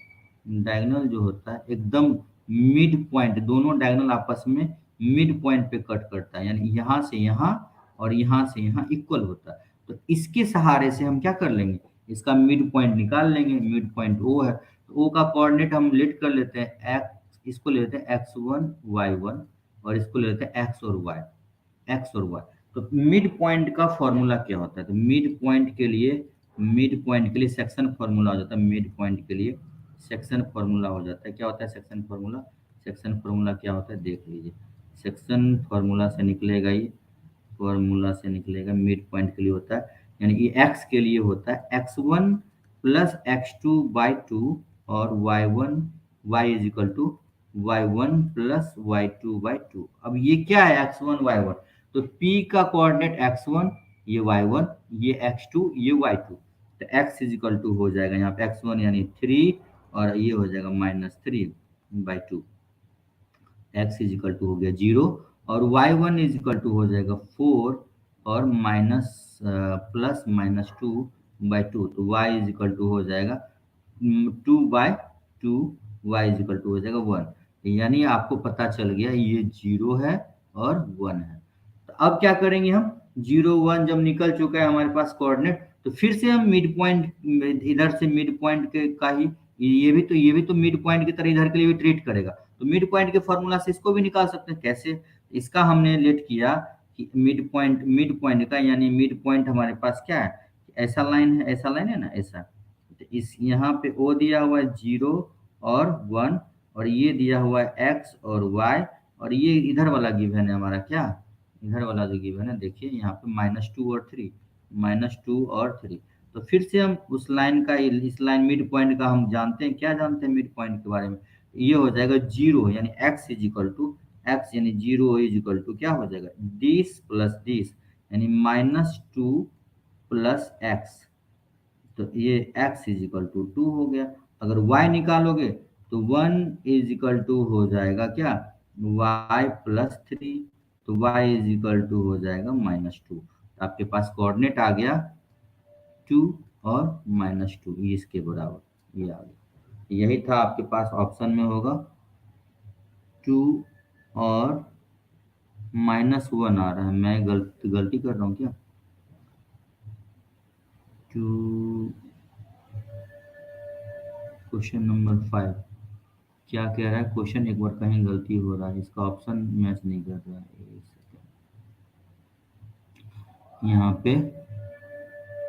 डायगोनल जो होता है एकदम मिड पॉइंट, दोनों डायगोनल आपस में मिड पॉइंट पे कट करता है, यानी यहाँ से यहाँ और यहाँ से यहाँ इक्वल होता है। तो इसके सहारे से हम क्या कर लेंगे, इसका मिड पॉइंट निकाल लेंगे। मिड पॉइंट ओ है, तो ओ का कोऑर्डिनेट हम लेट कर लेते हैं एक्स, इसको ले लेते हैं x1 y1 और इसको ले लेते हैं एक्स और वाई। तो मिड पॉइंट का फॉर्मूला क्या होता है, तो मिड पॉइंट के लिए सेक्शन फॉर्मूला हो जाता है। मिड पॉइंट के लिए सेक्शन फॉर्मूला हो जाता है, क्या होता है सेक्शन फॉर्मूला, सेक्शन फॉर्मूला क्या होता है देख लीजिए। सेक्शन फॉर्मूला से निकलेगा, ये फॉर्मूला से निकलेगा, मिड पॉइंट के लिए होता है, यानी ये एक्स के लिए होता है x1 प्लस x2/2 और y is equal to y1 plus y2/2। अब ये क्या है x1 y1, तो p का कोऑर्डिनेट x1 ये y1 ये x2 ये y2, तो x इज इक्वल टू हो जाएगा यहाँ पे x1 यानी 3 और ये हो जाएगा -3/2। एक्स इज इक्वल टू हो गया 0 और y1 इज इक्वल टू हो जाएगा 4 और माइनस प्लस -2/2, तो y इज इक्वल टू हो जाएगा 2/2, y इज इक्वल टू हो जाएगा 1। यानी आपको पता चल गया ये 0 है और 1 है। तो अब क्या करेंगे हम, 0 1 जब निकल चुका है हमारे पास कोऑर्डिनेट, तो फिर से हम मिड पॉइंट, इधर से मिड पॉइंट के का ही, ये भी तो मिड पॉइंट की तरह इधर के लिए भी ट्रीट करेगा। तो मिड पॉइंट के फॉर्मूला से इसको भी निकाल सकते हैं, कैसे, इसका हमने लेट किया कि मिड पॉइंट का, यानी मिड पॉइंट हमारे पास क्या है, ऐसा लाइन है ना, ऐसा। तो इस यहाँ पे ओ दिया हुआ है 0 और 1 और ये दिया हुआ है x और y और ये इधर वाला गिवन है हमारा, क्या इधर वाला जो गिवन है देखिए यहाँ पे -2 और 3। तो फिर से हम उस लाइन का, इस लाइन मिड पॉइंट का हम जानते हैं, क्या जानते हैं मिड पॉइंट के बारे में, ये हो जाएगा 0 यानी x यानी 0 इज इक्वल टू क्या हो जाएगा, दिस प्लस दिस यानी -2 प्लस x, तो ये x इज इक्वल टू 2 हो गया। अगर y निकालोगे तो 1 इज इक्वल टू हो जाएगा क्या, y प्लस 3, तो y इज इक्वल टू हो जाएगा -2। आपके पास कोऑर्डिनेट आ गया 2 और -2, ये इसके बराबर ये आ गया। यही था आपके पास ऑप्शन में होगा 2 और -1 आ रहा है, मैं गलती कर रहा हूँ क्या, 2 क्वेश्चन नंबर 5 क्या कह रहा है क्वेश्चन, एक बार कहीं गलती हो रहा है, इसका ऑप्शन मैच नहीं कर रहा है, एक सेकंड। यहाँ पे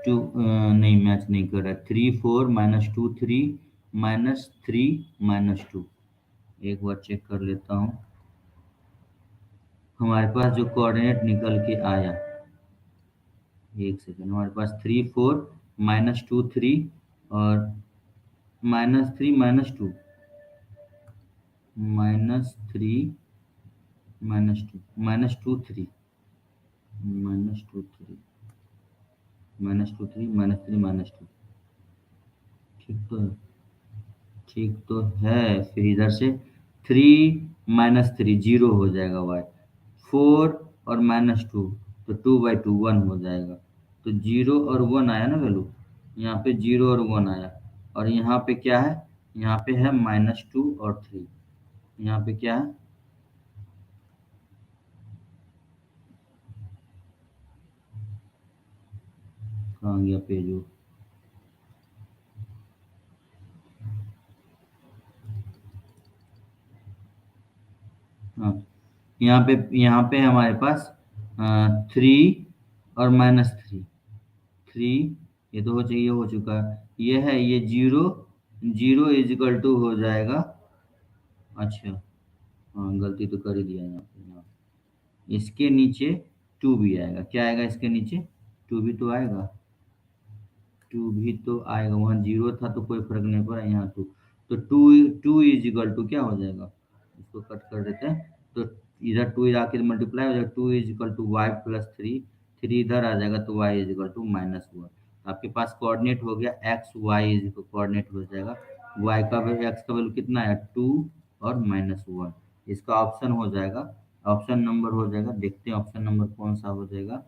2 नहीं मैच नहीं कर रहा है, 3 4 -2 3 -3 -2, एक बार चेक कर लेता हूँ। हमारे पास जो कोऑर्डिनेट निकल के आया, एक सेकंड, हमारे पास 3 4 -2 3 और -3 -2 -3 -2 -2 3 -2 3 -2 3 -3 -2, ठीक तो है, ठीक तो है। फिर इधर से 3 -3 0 हो जाएगा y, 4 और -2 तो 2/2 1 हो जाएगा। तो 0 और 1 आया ना वैल्यू, यहाँ पे 0 और 1 आया और यहाँ पे क्या है, यहाँ पे है -2 और 3, यहाँ पे क्या है, कहाँ गया पेज वो, हाँ, यहाँ पे हमारे पास 3 और -3, 3 ये तो ये हो चुका है, ये है ये 0 0 इज इक्वल टू हो जाएगा, अच्छा हाँ गलती तो कर ही दिया यहाँ पे, हाँ इसके नीचे 2 भी आएगा, क्या आएगा इसके नीचे, 2 भी तो आएगा, 2 भी तो आएगा, वहाँ 0 था तो कोई फर्क नहीं पड़ा, यहाँ 2, तो 2 इज इक्वल टू क्या हो जाएगा, इसको कट कर देते हैं, तो इधर 2 आके मल्टीप्लाई हो जाएगा, 2 is equal to Y plus 3 इधर आ जाएगा तो y इज इक्वल टू -1। आपके पास कोऑर्डिनेट हो गया x y is equal coordinate हो जाएगा, y का वैल्यू x का वैल्यू कितना है 2 और -1, इसका ऑप्शन हो जाएगा, ऑप्शन नंबर हो जाएगा, देखते हैं ऑप्शन नंबर कौन सा हो जाएगा,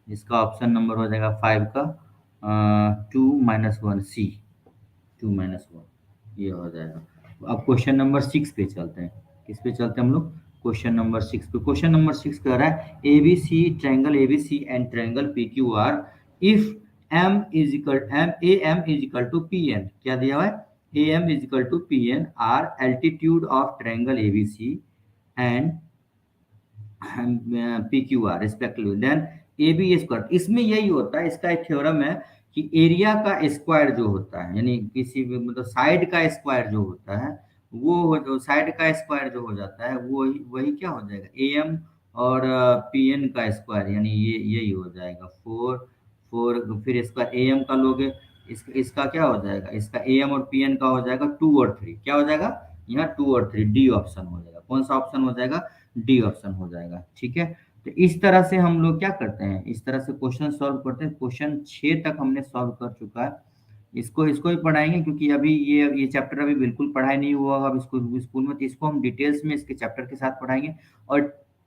इसका ऑप्शन नंबर हो जाएगा 5 का 2 - 1 सी, 2 - 1 ये हो जाएगा। अब क्वेश्चन नंबर 6 पे चलते हैं, किस पे चलते हैं हम लोग, क्वेश्चन नंबर 6 पे। क्वेश्चन नंबर 6 कह रहा है ABC triangle ABC and triangle PQR if M is equal to P N. क्या दिया हुआ है? A M is equal to P N are altitude of triangle ABC and P Q R respectively, then A B square. इसमें यही होता है, इसका एक थ्योरम है कि एरिया का स्क्वायर जो होता है, यानी किसी भी मतलब साइड का स्क्वायर जो होता है, वो साइड का स्क्वायर जो हो जाता है वो वही क्या हो जाएगा, ए एम और पी एन का स्क्वायर, यानी ये यही हो जाएगा। फोर फोर फिर इसका ए एम का लोगे, इसका क्या हो जाएगा, इसका ए एम और पी एन का हो जाएगा 2 और 3। क्या हो जाएगा यहाँ? 2 और 3, डी ऑप्शन हो जाएगा। कौन सा ऑप्शन हो जाएगा? डी ऑप्शन हो जाएगा। ठीक है, तो इस तरह से हम लोग क्या करते हैं, इस तरह से क्वेश्चन सॉल्व करते हैं। क्वेश्चन 6 तक हमने सॉल्व कर चुका है। इसको ही पढ़ाएंगे क्योंकि अभी ये चैप्टर अभी बिल्कुल पढ़ाई नहीं हुआ होगा अब स्कूल में, तो इसको हम डिटेल्स में इसके चैप्टर के साथ पढ़ाएंगे। और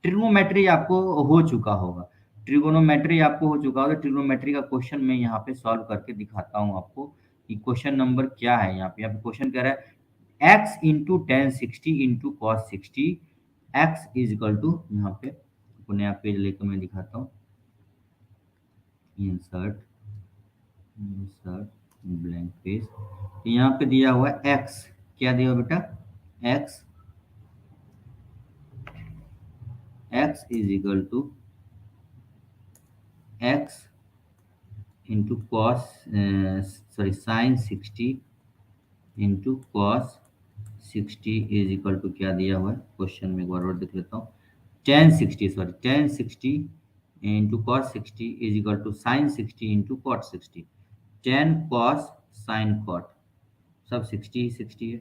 ट्रिग्नोमेट्री आपको हो चुका होगा, ट्रिगोनोमेट्री आपको हो चुका होगा। ट्रिग्नोमेट्री का क्वेश्चन मैं यहाँ पे सॉल्व करके दिखाता हूँ आपको कि क्वेश्चन नंबर क्या है। यहाँ पे क्वेश्चन कह रहा है x into tan sixty into cos sixty X is equal to, यहाँ पे आपको नया पेज लेकर मैं दिखाता हूँ, इंसर्ट इंसर्ट ब्लैंक पेज। तो यहाँ पे दिया हुआ है x, क्या दिया हुआ बेटा? x x is equal to x into cos sorry sine 60 into cos 60 is equal to क्या दिया हुआ है क्वेश्चन में, एक बार और देख लेता हूँ। Tan sixty into cos 60 is equal to sine 60 into cot 60। Tan cos sine cot सब 60 ही 60 है,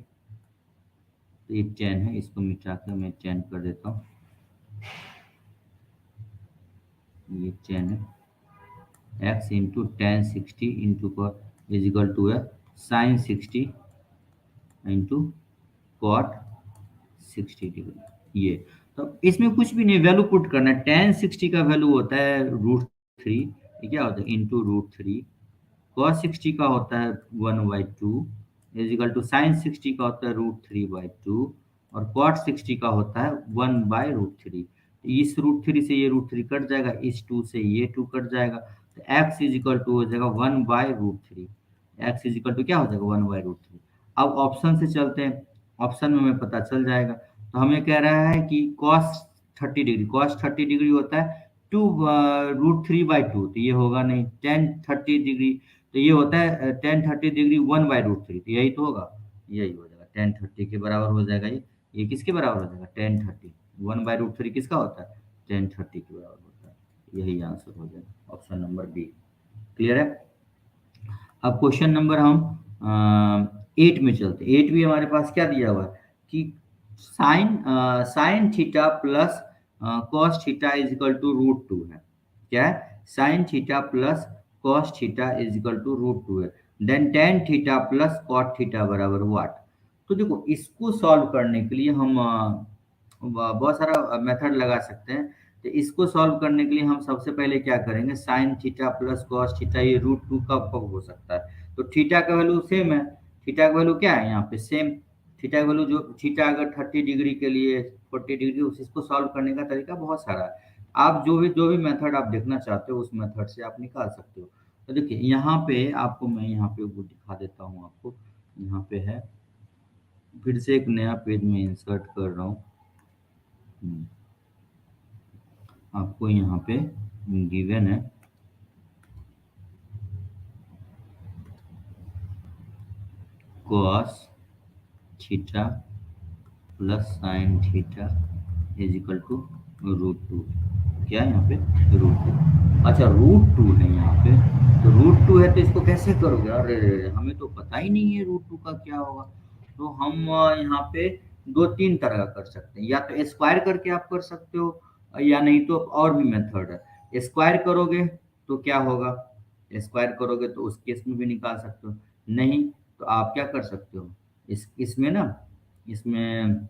तो ये 10 है, इसको मिटा कर मैं 10 कर देता हूँ। ये 10 है, x into tan 60 into cot is equal to है साइन 60 इंटू कॉट 60 डिग्री। ये तो इसमें कुछ भी नहीं, वैल्यू पुट करना है। टेन 60 का वैल्यू होता है √3, ये क्या होता है इंटू √3। कॉस 60 का होता है 1/2 इज इक्वल टू साइन 60 का होता है √3/2 और कॉट 60 का होता है 1/√3। इस √3 से ये √3 कट जाएगा, इस 2 से ये 2 कट जाएगा, तो x इज इक्वल टू हो जाएगा 1/√3। x इज इक्वल टू क्या हो जाएगा 1/√3। अब ऑप्शन से चलते हैं, ऑप्शन में हमें पता चल जाएगा। तो हमें कह रहा है कि cos 30 डिग्री होता है 2 √3/2, तो ये होगा नहीं। टेन 30 डिग्री, तो ये होता है टेन 30 डिग्री 1/√3, तो यही तो होगा, यही हो जाएगा। टेन 30 के बराबर हो जाएगा ये किसके बराबर हो जाएगा? टेन 30। 1/√3 किसका होता है? टेन 30 के बराबर होता है। यही आंसर हो जाएगा, ऑप्शन नंबर बी। क्लियर है? अब क्वेश्चन नंबर हम 8 में चलते हैं। 8 भी हमारे पास क्या दिया हुआ है कि sine theta plus cos theta is equal to √2 है। क्या है? Sine theta plus cos theta is equal to √2 है। Then tan theta plus cot theta बराबर व्हाट। तो देखो इसको सॉल्व करने के लिए हम बहुत सारा मेथड लगा सकते हैं। तो इसको सॉल्व करने के लिए हम सबसे पहले क्या करेंगे, sign theta plus cos theta, ये √2 कब हो सकता है? तो थीटा का वैल्यू सेम है, थीटा का वैल्यू क्या है यहाँ पे सेम। थीटा का वैल्यू जो थीटा अगर 30 डिग्री के लिए 40 डिग्री, उसको सॉल्व करने का तरीका बहुत सारा है। आप जो भी मेथड आप देखना चाहते हो उस मेथड से आप निकाल सकते हो। तो देखिए यहाँ पे आपको मैं यहाँ पे वो दिखा देता हूँ आपको। यहाँ पे है, फिर से एक नया पेज में इंसर्ट कर रहा हूँ। आपको यहाँ पे गिवन है cos theta plus sine theta is equal to √2। क्या है यहाँ पे? √2। अच्छा √2 है यहाँ पे, तो √2 है तो इसको कैसे करोगे? अरे हमें तो पता ही नहीं है √2 का क्या होगा। तो हम यहाँ पे 2-3 तरह का कर सकते हैं, या तो स्क्वायर करके आप कर सकते हो, या नहीं तो और भी मेथड है। स्क्वायर करोगे तो क्या होगा, स्क्वायर करोगे तो उस केस में भी निकाल सकते हो। नहीं तो आप क्या कर सकते हो, इसमें ना, इसमें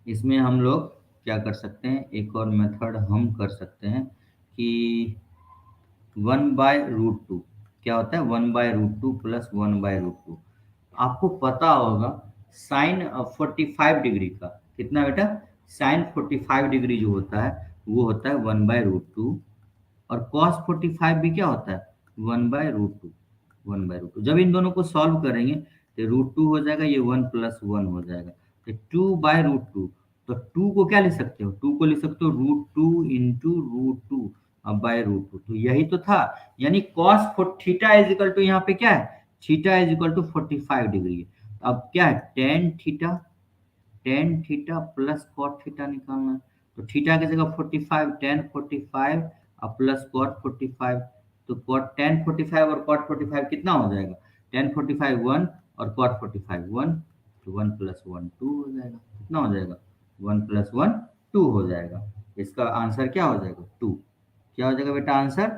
इसमें हम लोग क्या कर सकते हैं, एक और मेथड हम कर सकते हैं कि 1/√2 क्या होता है, 1/√2 प्लस 1/√2। आपको पता होगा साइन 45 डिग्री का कितना बेटा, साइन 45 डिग्री जो होता है वो होता है 1/√2 और कॉस 45 भी क्या होता है 1/√2 1/√2। जब इन दोनों को सॉल्व करेंगे तो √2 हो जाएगा, ये 1 + 1 हो जाएगा, तो 2/√2। तो 2 को क्या लिख सकते हो, 2 को लिख सकते हो √2 इंटू √2 अब बाय √2। तो यही तो था, यानी cos theta is equal to यहाँ पे क्या है, theta is equal to 45 degree है। अब क्या है tan theta plus cot theta निकालना है। तो थीटा की जगह 45, टेन 45 और प्लस कॉट 45। तो कॉट टेन 45 और कॉट 45 कितना हो जाएगा, टेन 45 1 और कॉट 45 1, तो 1 + 1 2 हो जाएगा। कितना हो जाएगा, 1 + 1 2 हो जाएगा। इसका आंसर क्या हो जाएगा, 2। क्या हो जाएगा बेटा आंसर,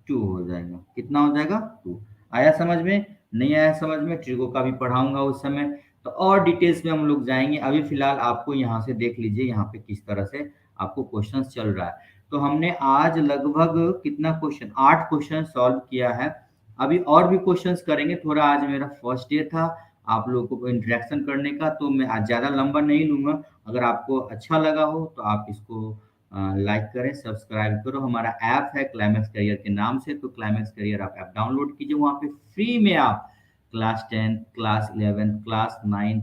2 हो जाएगा। कितना हो जाएगा, 2। आया समझ में, नहीं आया समझ में, ट्रिको का भी पढ़ाऊंगा उस समय। तो और डिटेल्स में हम लोग जाएंगे, अभी फिलहाल आपको यहाँ से देख लीजिए यहाँ पे किस तरह से आपको क्वेश्चन चल रहा है। तो हमने आज लगभग कितना क्वेश्चन, 8 क्वेश्चन सॉल्व किया है। अभी और भी क्वेश्चंस करेंगे, थोड़ा आज मेरा फर्स्ट डे था आप लोगों को इंटरेक्शन करने का, तो मैं आज ज़्यादा लंबा नहीं लूंगा। अगर आपको अच्छा लगा हो तो आप इसको लाइक करें, सब्सक्राइब करो। हमारा ऐप है क्लाइमेक्स करियर के नाम से, तो क्लाइमेक्स करियर आप ऐप डाउनलोड कीजिए, वहाँ पे फ्री में आप क्लास 10, क्लास 11, क्लास 9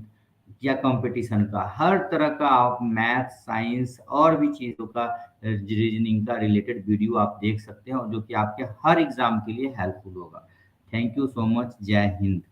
या कंपटीशन का हर तरह का आप मैथ, साइंस और भी चीज़ों का रीजनिंग का रिलेटेड वीडियो आप देख सकते हैं, और जो कि आपके हर एग्जाम के लिए हेल्पफुल होगा। Thank you so much. जय हिंद।